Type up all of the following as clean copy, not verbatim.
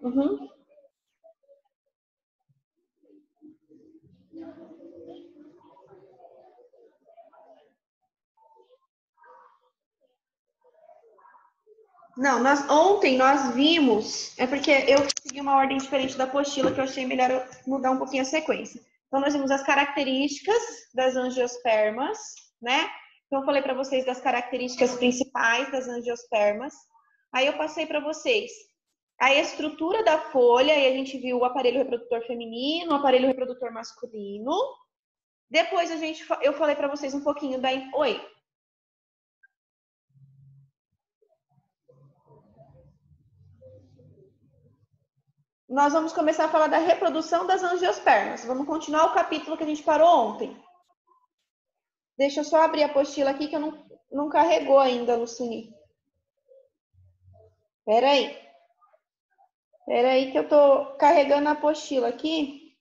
Uhum. Não, ontem nós vimos, é porque eu segui uma ordem diferente da apostila que eu achei melhor eu mudar um pouquinho a sequência. Então, nós vimos as características das angiospermas, né? Então, eu falei para vocês das características principais das angiospermas. Aí, eu passei para vocês a estrutura da folha, e a gente viu o aparelho reprodutor feminino, o aparelho reprodutor masculino. Depois, eu falei para vocês um pouquinho da... Oi? Nós vamos começar a falar da reprodução das angiospermas. Vamos continuar o capítulo que a gente parou ontem. Deixa eu só abrir a apostila aqui que não carregou ainda, Lucini. Peraí que eu tô carregando a apostila aqui.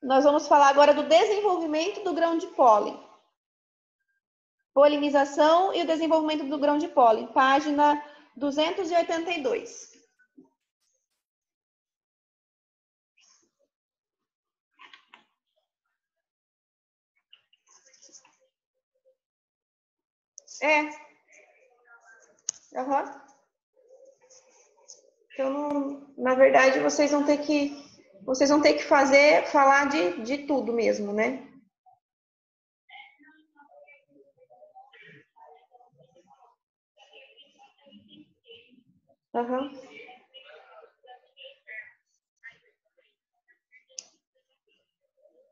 Nós vamos falar agora do desenvolvimento do grão de pólen. Polinização e o desenvolvimento do grão de pólen. Página 282. Uhum. Então, na verdade, vocês vão ter que falar de tudo mesmo, né? Uhum.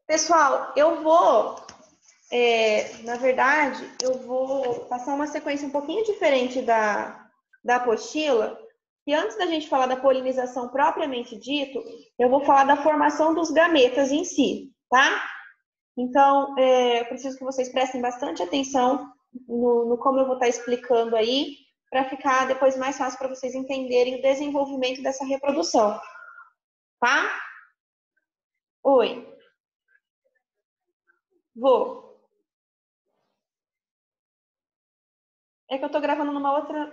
Pessoal, na verdade, eu vou passar uma sequência um pouquinho diferente da apostila. E antes da gente falar da polinização propriamente dito, eu vou falar da formação dos gametas em si, tá? Então, eu preciso que vocês prestem bastante atenção no como eu vou estar explicando aí, para ficar depois mais fácil para vocês entenderem o desenvolvimento dessa reprodução, tá? Oi, vou. É que eu tô gravando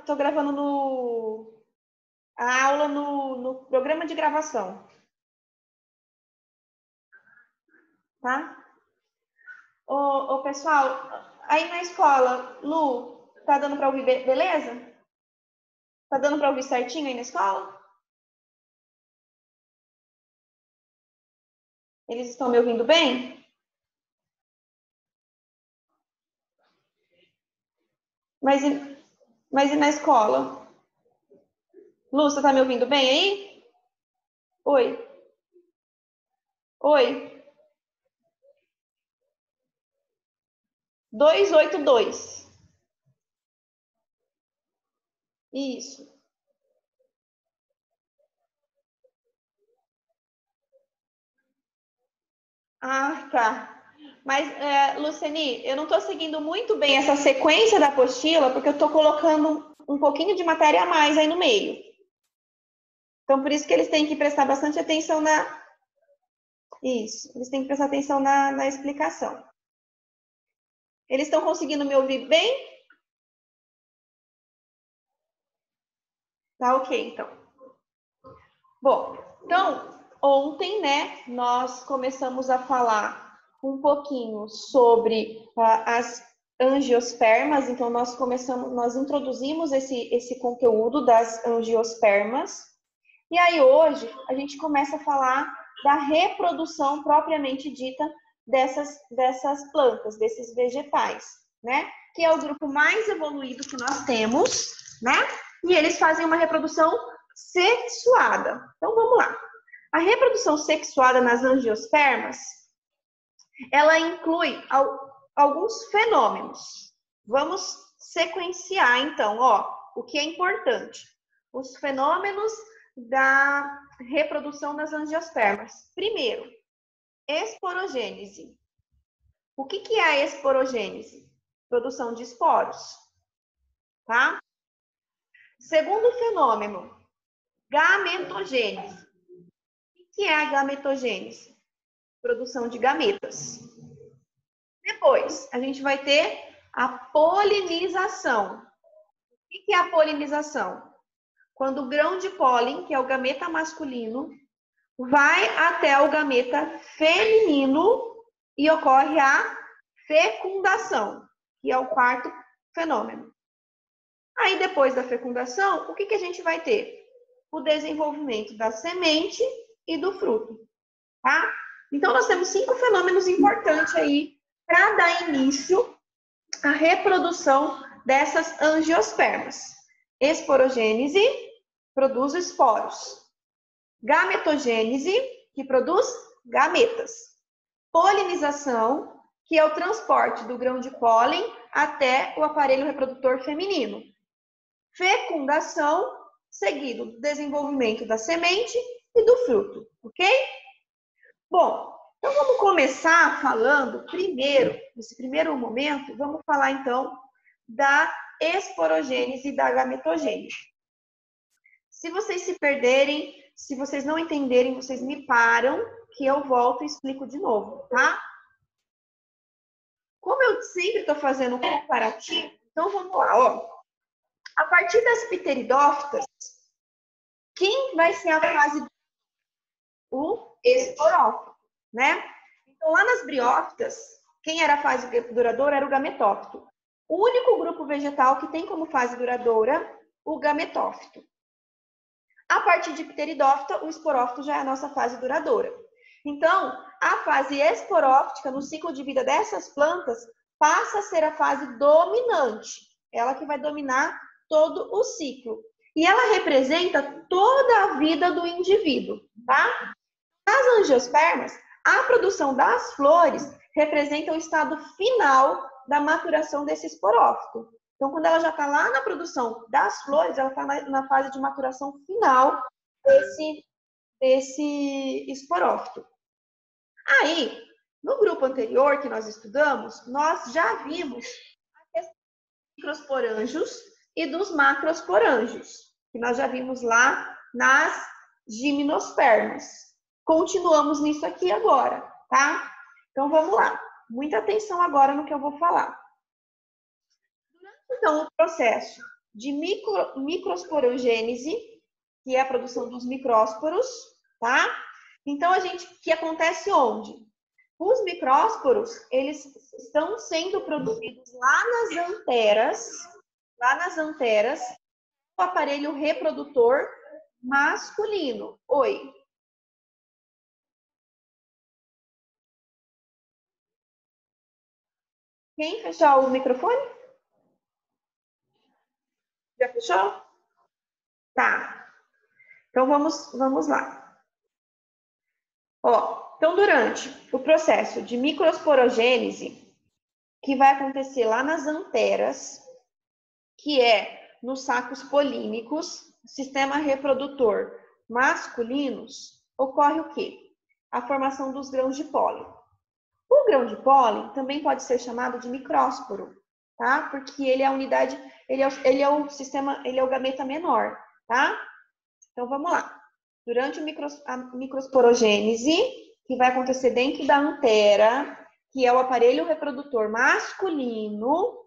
tô gravando a aula no programa de gravação, tá? Ô, pessoal, aí na escola, Lu, tá dando para ouvir beleza? Tá dando para ouvir certinho aí na escola? Eles estão me ouvindo bem? Mas e na escola? Lu, você tá me ouvindo bem aí? Oi? Oi? 282. Isso. Ah, tá. Mas, Luceni, eu não estou seguindo muito bem essa sequência da apostila, porque eu estou colocando um pouquinho de matéria a mais aí no meio. Então, por isso que eles têm que prestar bastante atenção na... Isso, eles têm que prestar atenção na explicação. Eles estão conseguindo me ouvir bem? Tá ok, então. Bom, então, ontem, né, nós começamos a falar um pouquinho sobre as angiospermas, então nós introduzimos esse conteúdo das angiospermas, e aí hoje a gente começa a falar da reprodução propriamente dita dessas plantas, desses vegetais, né? Que é o grupo mais evoluído que nós temos, né? E eles fazem uma reprodução sexuada. Então vamos lá. A reprodução sexuada nas angiospermas, ela inclui alguns fenômenos. Vamos sequenciar então, o que é importante. Os fenômenos da reprodução das angiospermas. Primeiro, esporogênese. O que é a esporogênese? Produção de esporos, tá? Segundo fenômeno, gametogênese. O que é a gametogênese? Produção de gametas. Depois, a gente vai ter a polinização. O que é a polinização? Quando o grão de pólen, que é o gameta masculino, vai até o gameta feminino e ocorre a fecundação, que é o quarto fenômeno. Aí, depois da fecundação, o que a gente vai ter? O desenvolvimento da semente e do fruto, tá? Então, nós temos 5 fenômenos importantes aí para dar início à reprodução dessas angiospermas. Esporogênese, produz esporos. Gametogênese, que produz gametas. Polinização, que é o transporte do grão de pólen até o aparelho reprodutor feminino. Fecundação, seguido do desenvolvimento da semente e do fruto, ok? Bom, então vamos começar falando primeiro, nesse primeiro momento, vamos falar então da esporogênese e da gametogênese. Se vocês se perderem, se vocês não entenderem, vocês me param, que eu volto e explico de novo, tá? Como eu sempre estou fazendo um comparativo, então vamos lá, ó. A partir das pteridófitas, quem vai ser a fase? O esporófito, né? Então, lá nas briófitas, quem era a fase duradoura era o gametófito. O único grupo vegetal que tem como fase duradoura o gametófito. A partir de pteridófita, o esporófito já é a nossa fase duradoura. Então, a fase esporóftica, no ciclo de vida dessas plantas, passa a ser a fase dominante. Ela que vai dominar todo o ciclo. E ela representa toda a vida do indivíduo, tá? Nas angiospermas, a produção das flores representa o estado final da maturação desse esporófito. Então, quando ela já está lá na produção das flores, ela está na fase de maturação final desse esporófito. Aí, no grupo anterior que nós estudamos, nós já vimos a questão dos microsporângios e dos macrosporângios, que nós já vimos lá nas gimnospermas. Continuamos nisso aqui agora, tá? Então, vamos lá. Muita atenção agora no que eu vou falar. Durante, então, o processo de microsporangênese, que é a produção dos micrósporos, tá? Então, que acontece onde? Os micrósporos, eles estão sendo produzidos lá nas anteras do aparelho reprodutor masculino. Oi. Quem fechou o microfone? Já fechou? Tá. Então, vamos lá. Ó, então, durante o processo de microsporogênese, que vai acontecer lá nas anteras, que é nos sacos polínicos, sistema reprodutor masculinos, ocorre o quê? A formação dos grãos de pólen. O grão de pólen também pode ser chamado de micrósporo, tá? Porque ele é a unidade, ele é o gameta menor, tá? Então, vamos lá. Durante a microsporogênese, que vai acontecer dentro da antera, que é o aparelho reprodutor masculino,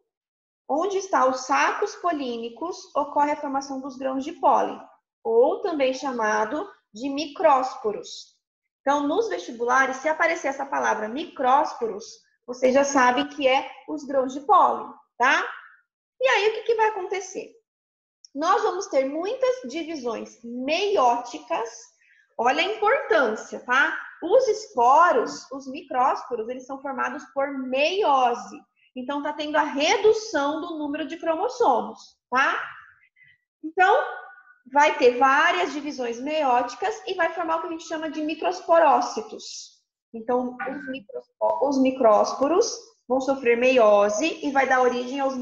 onde estão os sacos polínicos, ocorre a formação dos grãos de pólen, ou também chamado de micrósporos. Então, nos vestibulares, se aparecer essa palavra micrósporos, vocês já sabem que é os grãos de pólen, tá? E aí, o que vai acontecer? Nós vamos ter muitas divisões meióticas. Olha a importância, tá? Os esporos, os micrósporos, eles são formados por meiose. Então, tá tendo a redução do número de cromossomos, tá? Então, vai ter várias divisões meióticas e vai formar o que a gente chama de microsporócitos. Então, os micrósporos vão sofrer meiose e vai dar origem aos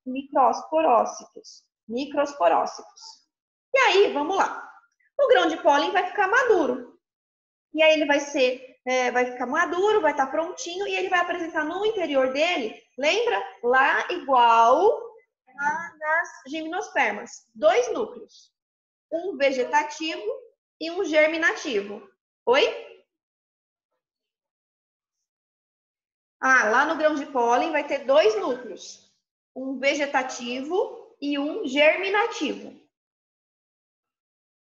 microsporócitos. E aí, vamos lá. O grão de pólen vai ficar maduro. E aí ele vai ficar maduro, vai estar prontinho e ele vai apresentar no interior dele, lembra? Lá igual nas gimnospermas, 2 núcleos. Um vegetativo e um germinativo. Oi? Lá no grão de pólen vai ter dois núcleos, um vegetativo e um germinativo,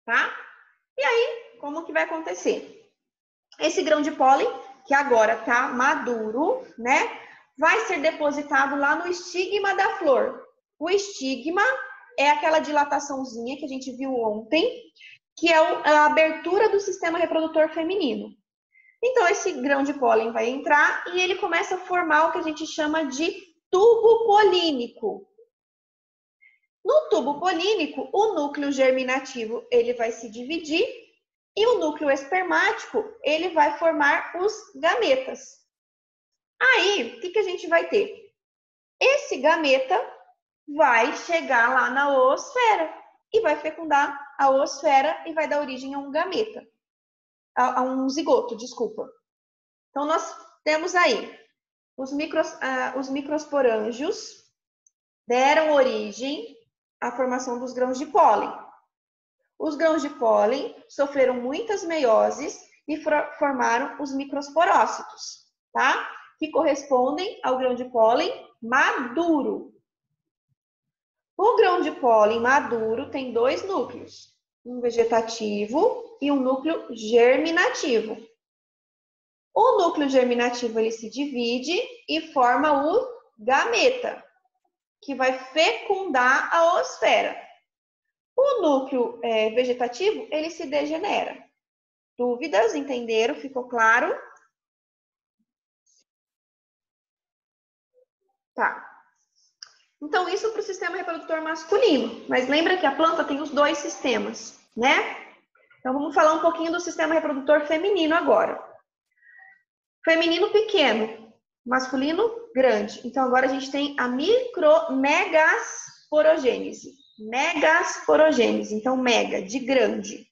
tá? E aí, como que vai acontecer? Esse grão de pólen, que agora tá maduro, né? Vai ser depositado lá no estigma da flor. O estigma é aquela dilataçãozinha que a gente viu ontem, que é a abertura do sistema reprodutor feminino. Então, esse grão de pólen vai entrar e ele começa a formar o que a gente chama de tubo polínico. No tubo polínico, o núcleo germinativo ele vai se dividir e o núcleo espermático ele vai formar os gametas. Aí, o que a gente vai ter? Esse gameta vai chegar lá na oosfera e vai fecundar a oosfera e vai dar origem a um gameta, a um zigoto, desculpa. Então, nós temos aí os microsporângios deram origem à formação dos grãos de pólen. Os grãos de pólen sofreram muitas meioses e formaram os microsporócitos, tá? Que correspondem ao grão de pólen maduro. O grão de pólen maduro tem dois núcleos, um vegetativo e um núcleo germinativo. O núcleo germinativo ele se divide e forma o gameta, que vai fecundar a oosfera. O núcleo vegetativo ele se degenera. Dúvidas? Entenderam? Ficou claro? Tá. Então, isso para o sistema reprodutor masculino. Mas lembra que a planta tem os dois sistemas, né? Então, vamos falar um pouquinho do sistema reprodutor feminino agora. Feminino pequeno, masculino grande. Então, agora a gente tem a megasporogênese. Megasporogênese, então mega, de grande.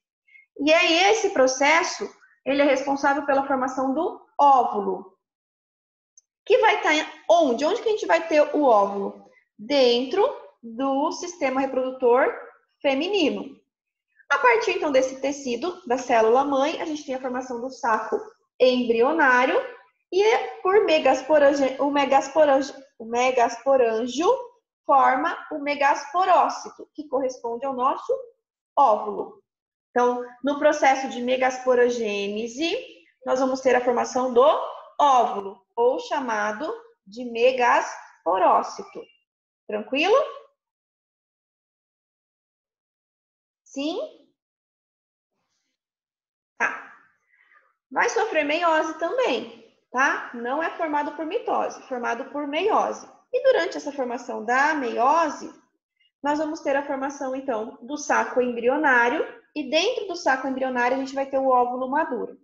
E aí, esse processo, ele é responsável pela formação do óvulo. Que vai estar onde? Onde que a gente vai ter o óvulo? Dentro do sistema reprodutor feminino. A partir, então, desse tecido, da célula-mãe, a gente tem a formação do saco embrionário e por o megasporângio forma o megasporócito, que corresponde ao nosso óvulo. Então, no processo de megasporogênese, nós vamos ter a formação do óvulo, ou chamado de megasporócito. Tranquilo? Sim? Tá. Vai sofrer meiose também, tá? Não é formado por mitose, é formado por meiose. E durante essa formação da meiose, nós vamos ter a formação, então, do saco embrionário, e dentro do saco embrionário a gente vai ter o óvulo maduro.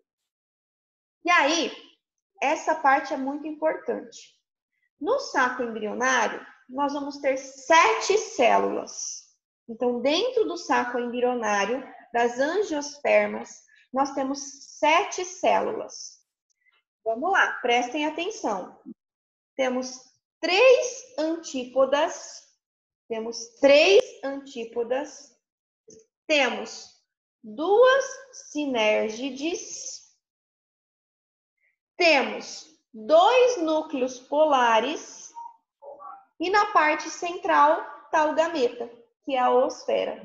E aí, essa parte é muito importante. No saco embrionário, nós vamos ter 7 células. Então, dentro do saco embrionário, das angiospermas, nós temos 7 células. Vamos lá, prestem atenção. Temos 3 antípodas. Temos 2 sinérgides. Temos 2 núcleos polares. E na parte central está o gameta, que é a oosfera.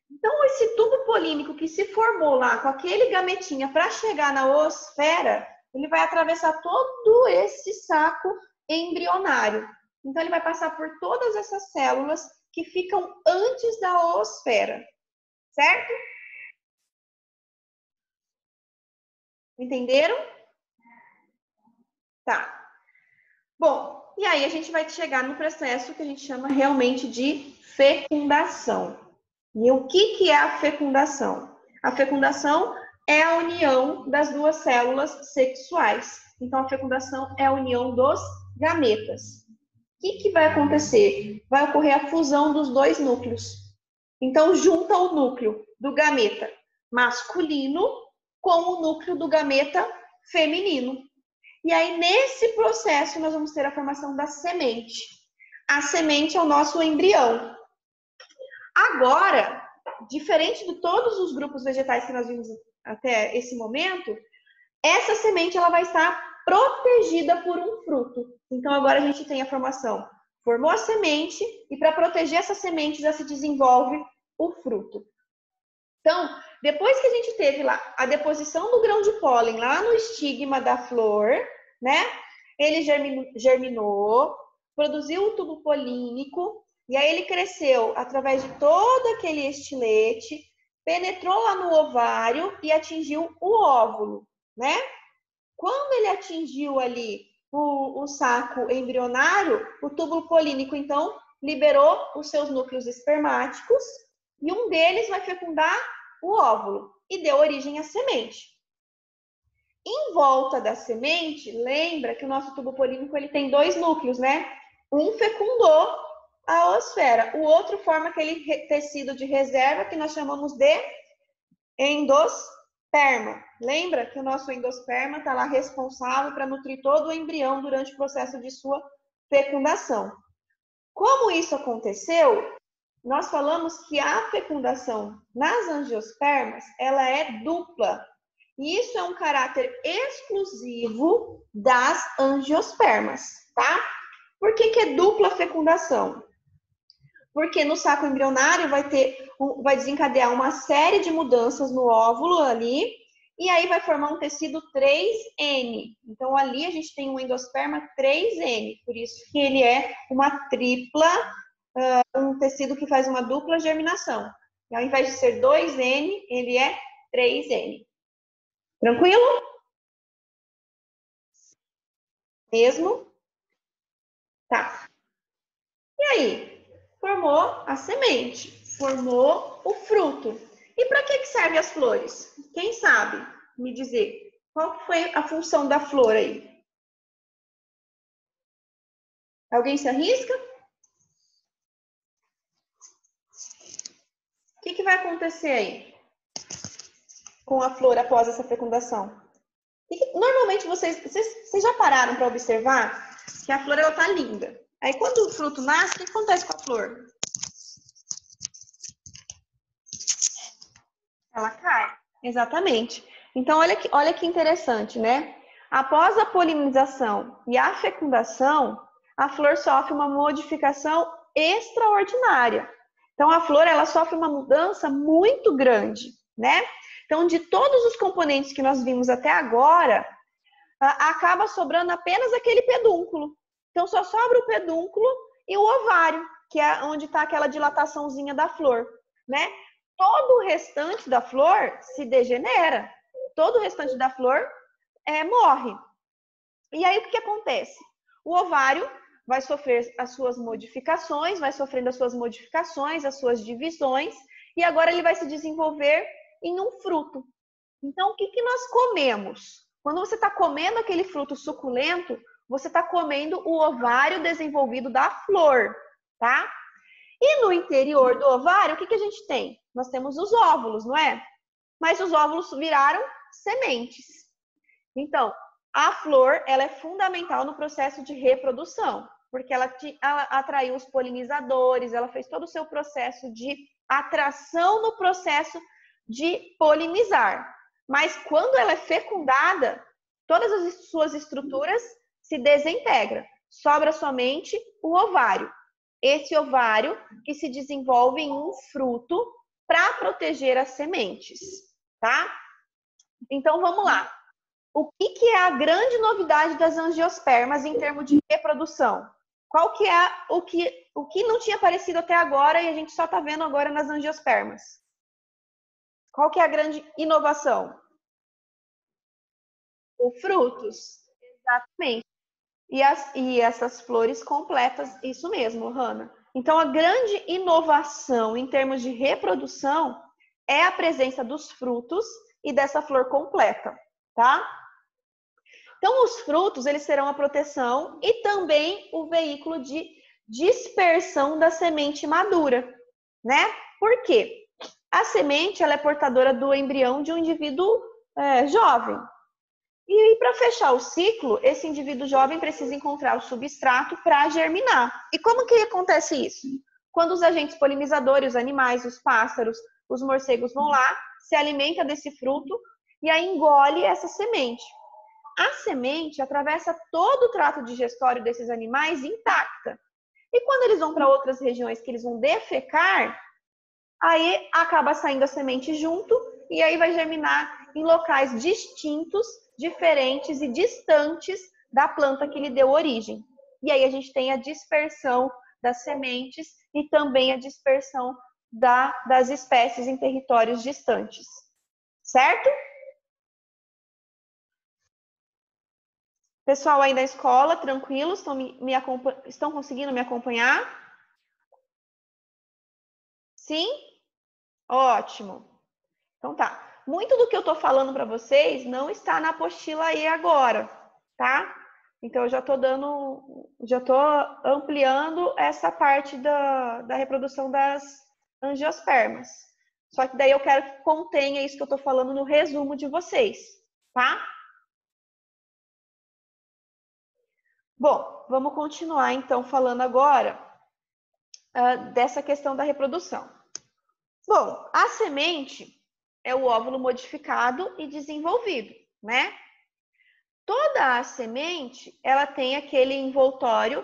Então, esse tubo polínico que se formou lá com aquele gametinha para chegar na oosfera, ele vai atravessar todo esse saco embrionário. Então, ele vai passar por todas essas células que ficam antes da oosfera. Certo? Entenderam? Tá. Bom, e aí a gente vai chegar no processo que a gente chama realmente de fecundação. E o que é a fecundação? A fecundação é a união das duas células sexuais. Então, a fecundação é a união dos gametas. O que vai acontecer? Vai ocorrer a fusão dos dois núcleos. Então, junta o núcleo do gameta masculino com o núcleo do gameta feminino. E aí, nesse processo, nós vamos ter a formação da semente. A semente é o nosso embrião. Agora, diferente de todos os grupos vegetais que nós vimos até esse momento, essa semente ela vai estar protegida por um fruto. Então, agora a gente tem a formação. Formou a semente e para proteger essa semente já se desenvolve o fruto. Então, depois que a gente teve lá a deposição do grão de pólen lá no estigma da flor, né? Ele germinou, produziu o tubo polínico e aí ele cresceu através de todo aquele estilete, penetrou lá no ovário e atingiu o óvulo, né? Quando ele atingiu ali o saco embrionário, o túbulo polínico, então, liberou os seus núcleos espermáticos e um deles vai fecundar o óvulo e deu origem à semente. Em volta da semente, lembra que o nosso tubo polínico ele tem 2 núcleos, né? Um fecundou a oosfera, o outro forma aquele tecido de reserva que nós chamamos de endosperma. Lembra que o nosso endosperma está lá responsável para nutrir todo o embrião durante o processo de sua fecundação. Como isso aconteceu? Nós falamos que a fecundação nas angiospermas, ela é dupla. E isso é um caráter exclusivo das angiospermas, tá? Por que é dupla fecundação? Porque no saco embrionário vai desencadear uma série de mudanças no óvulo ali, e aí vai formar um tecido 3N. Então, ali a gente tem um endosperma 3N, por isso que ele é uma tripla, um tecido que faz uma dupla germinação. E ao invés de ser 2N, ele é 3N. Tranquilo? Mesmo? Tá. E aí? Formou a semente, formou o fruto. E para que servem as flores? Quem sabe me dizer? Qual foi a função da flor aí? Alguém se arrisca? O que vai acontecer aí com a flor após essa fecundação? Normalmente vocês já pararam para observar que a flor ela tá linda. Aí quando o fruto nasce, o que acontece com a flor? Ela cai. Exatamente. Então olha que interessante, né? Após a polinização e a fecundação, a flor sofre uma modificação extraordinária. Então a flor ela sofre uma mudança muito grande, né? Então de todos os componentes que nós vimos até agora, acaba sobrando apenas aquele pedúnculo. Então só sobra o pedúnculo e o ovário, que é onde está aquela dilataçãozinha da flor, né? Todo o restante da flor se degenera. Todo o restante da flor morre. E aí o que acontece? O ovário vai sofrer as suas modificações, vai sofrendo as suas modificações, as suas divisões, e agora ele vai se desenvolver em um fruto. Então, o que nós comemos? Quando você está comendo aquele fruto suculento, você está comendo o ovário desenvolvido da flor, tá? E no interior do ovário, o que a gente tem? Nós temos os óvulos, não é? Mas os óvulos viraram sementes. Então, a flor, ela é fundamental no processo de reprodução, porque ela atraiu os polinizadores, ela fez todo o seu processo de atração no processo de polinizar. Mas quando ela é fecundada, todas as suas estruturas se desintegram. Sobra somente o ovário. Esse ovário que se desenvolve em um fruto para proteger as sementes, tá? Então, vamos lá. O que é a grande novidade das angiospermas em termos de reprodução? Qual que é o que não tinha aparecido até agora e a gente só está vendo agora nas angiospermas? Qual que é a grande inovação? Os frutos, exatamente. E essas flores completas, isso mesmo, Hanna. Então, a grande inovação em termos de reprodução é a presença dos frutos e dessa flor completa, tá? Então, os frutos, eles serão a proteção e também o veículo de dispersão da semente madura, né? Por quê? A semente, ela é portadora do embrião de um indivíduo jovem. E para fechar o ciclo, esse indivíduo jovem precisa encontrar o substrato para germinar. E como que acontece isso? Quando os agentes polinizadores, os animais, os pássaros, os morcegos vão lá, se alimenta desse fruto e aí engole essa semente. a semente atravessa todo o trato digestório desses animais intacta. E quando eles vão para outras regiões que eles vão defecar, aí acaba saindo a semente junto e aí vai germinar em locais distintos, diferentes e distantes da planta que lhe deu origem. E aí a gente tem a dispersão das sementes e também a dispersão das espécies em territórios distantes. Certo? Pessoal aí da escola, tranquilos? Estão conseguindo me acompanhar? Sim? Ótimo. Então tá. Muito do que eu tô falando para vocês não está na apostila aí agora, tá? Então eu já tô ampliando essa parte da reprodução das angiospermas. Só que daí eu quero que contenha isso que eu tô falando no resumo de vocês, tá? Bom, vamos continuar então falando agora dessa questão da reprodução. Bom, a semente é o óvulo modificado e desenvolvido, né? Toda a semente, ela tem aquele envoltório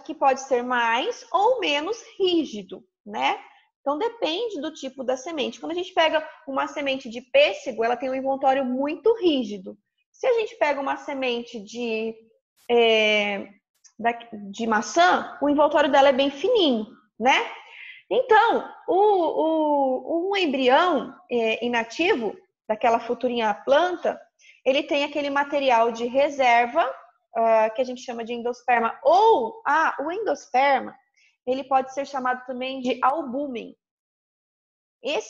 que pode ser mais ou menos rígido, né? Então depende do tipo da semente. Quando a gente pega uma semente de pêssego, ela tem um envoltório muito rígido. Se a gente pega uma semente de maçã, o envoltório dela é bem fininho, né? Então, um embrião inativo daquela futurinha planta, ele tem aquele material de reserva, que a gente chama de endosperma, ou o endosperma, ele pode ser chamado também de albúmen.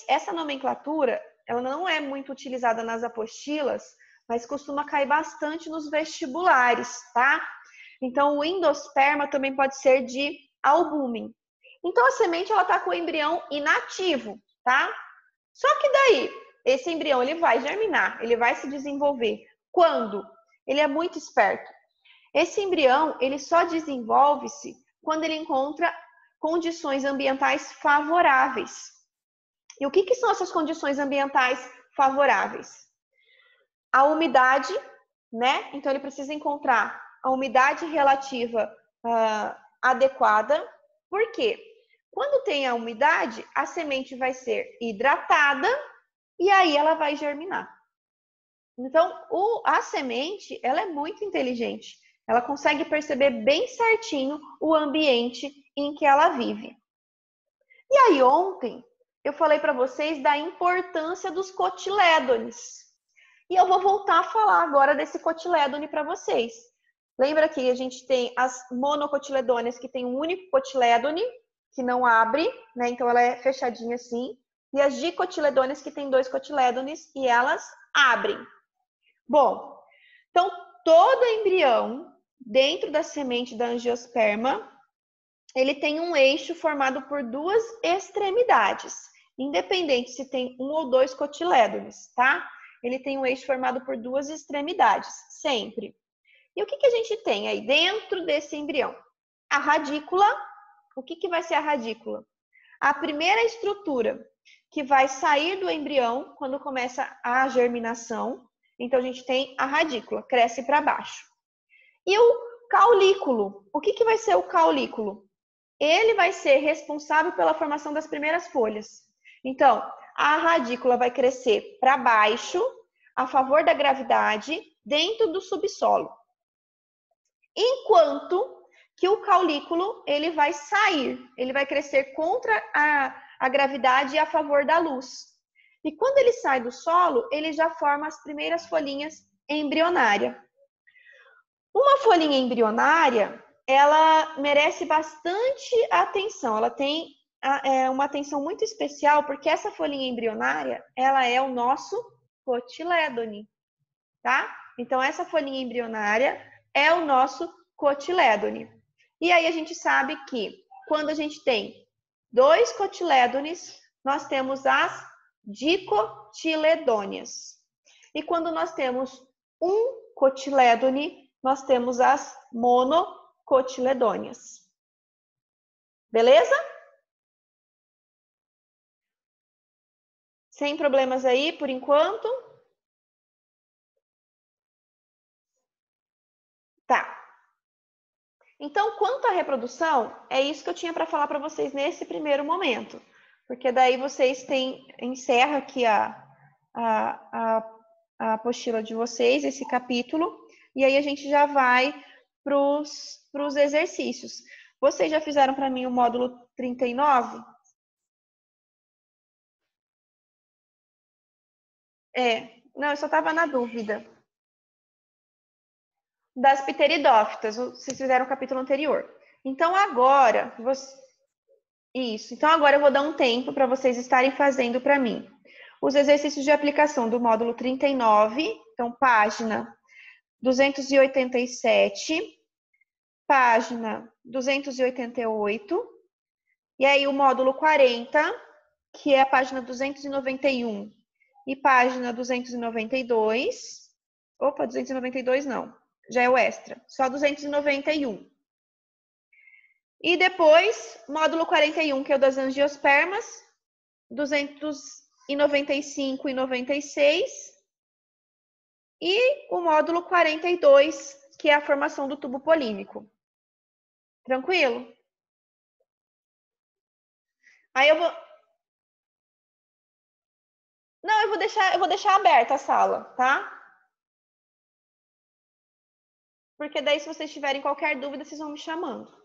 Essa nomenclatura, ela não é muito utilizada nas apostilas, mas costuma cair bastante nos vestibulares, tá? Então, o endosperma também pode ser de albúmen. Então, a semente, ela tá com o embrião inativo, tá? Só que daí, esse embrião, ele vai germinar, ele vai se desenvolver. Quando? Ele é muito esperto. Esse embrião, ele só desenvolve-se quando ele encontra condições ambientais favoráveis. E o que são essas condições ambientais favoráveis? A umidade, né? Então, ele precisa encontrar a umidade relativa adequada. Por quê? Quando tem a umidade, a semente vai ser hidratada e aí ela vai germinar. Então, a semente, ela é muito inteligente. Ela consegue perceber bem certinho o ambiente em que ela vive. E aí, ontem, eu falei para vocês da importância dos cotilédones. E eu vou voltar a falar agora desse cotilédone para vocês. Lembra que a gente tem as monocotiledôneas, que tem um único cotilédone, que não abre, né? Então ela é fechadinha assim. E as dicotiledôneas, que tem 2 cotilédones e elas abrem. Bom, então todo embrião dentro da semente da angiosperma, ele tem um eixo formado por 2 extremidades, independente se tem 1 ou 2 cotilédones, tá? Ele tem um eixo formado por 2 extremidades, sempre. E o que a gente tem aí dentro desse embrião? A radícula. O que vai ser a radícula? A primeira estrutura que vai sair do embrião quando começa a germinação. Então, a gente tem a radícula, cresce para baixo. E o caulículo. O que vai ser o caulículo? Ele vai ser responsável pela formação das primeiras folhas. Então, a radícula vai crescer para baixo, a favor da gravidade, dentro do subsolo. Enquanto que o caulículo, ele vai sair, ele vai crescer contra a gravidade e a favor da luz. E quando ele sai do solo, ele já forma as primeiras folhinhas embrionárias. Uma folhinha embrionária, ela merece bastante atenção, ela tem uma atenção muito especial, porque essa folhinha embrionária, ela é o nosso cotilédone, tá? Então, essa folhinha embrionária é o nosso cotilédone. E aí a gente sabe que quando a gente tem 2 cotilédones, nós temos as dicotiledôneas. E quando nós temos um cotilédone, nós temos as monocotiledôneas. Beleza? Sem problemas aí por enquanto? Então, quanto à reprodução, é isso que eu tinha para falar para vocês nesse primeiro momento. Porque daí vocês encerra aqui a apostila de vocês, esse capítulo, e aí a gente já vai para os exercícios. Vocês já fizeram para mim o módulo 39? Não, eu só estava na dúvida. Das pteridófitas, vocês fizeram o capítulo anterior. Então, agora, isso. Então, agora eu vou dar um tempo para vocês estarem fazendo para mim. Os exercícios de aplicação do módulo 39, então, página 287, página 288, e aí o módulo 40, que é a página 291 e página 292. Opa, 292 não, já é o extra, só 291. E depois, módulo 41, que é o das angiospermas, 295 e 96. E o módulo 42, que é a formação do tubo polímico. Tranquilo? Aí eu vou... Não, eu vou deixar aberta a sala, tá? Porque daí, se vocês tiverem qualquer dúvida, vocês vão me chamando.